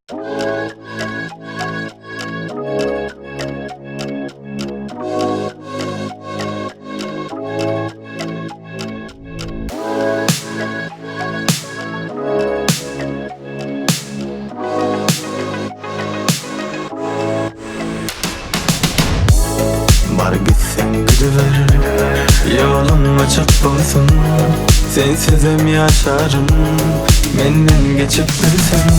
Var gitsen gidiver, yolun açık bulsun. Sensizim yaşarım, menden geçip bilsen.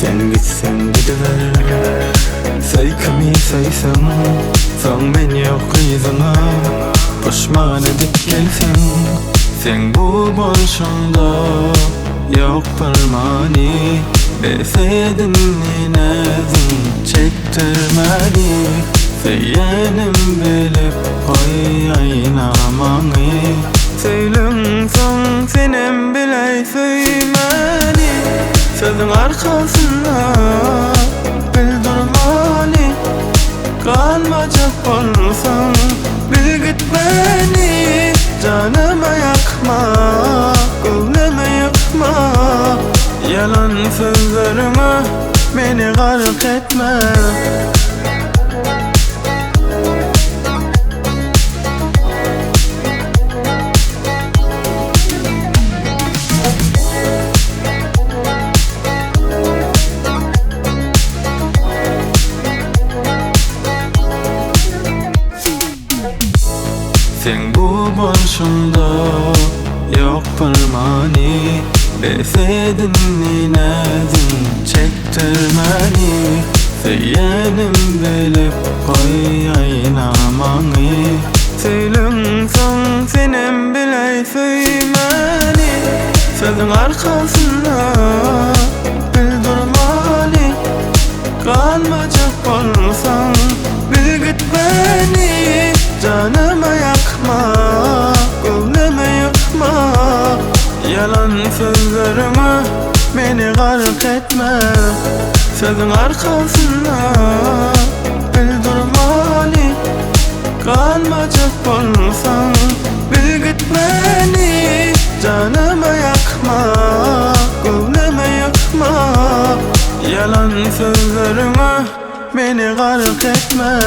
Sen gitsen gidiver, saykımı saysam. Son ben yok yüzüme, pişman edip gelsen. Sen bu boşluğunda yok bir mani. Deseydin nezin çektirmedi. Seyenim bilip koy aynamanı. Söylünsün senem biley söymeli. Sözün arkasında bildirmeli. Kalmayacak olsan bil git beni. Canıma yakma, gönlüme yakma. Yalan sözlerime beni garip etme. Sen bu boşluğunda yok bir mani. Deseydin nezin çektirmeli. Seyenim bilip koy aynamanı. Söylünsün senem biley söymeli. Sözün arkasında bildirmeli. Kalmayacak olsan bil git beni. Canıma yakma, gönlüme yakma. Yalan sözlerime beni garip etme. Sözün arkasında bildirmeli. Kalmayacak olsan bil git beni. Canıma yakma, gönlüme yakma. Yalan sözlerime beni garip etme.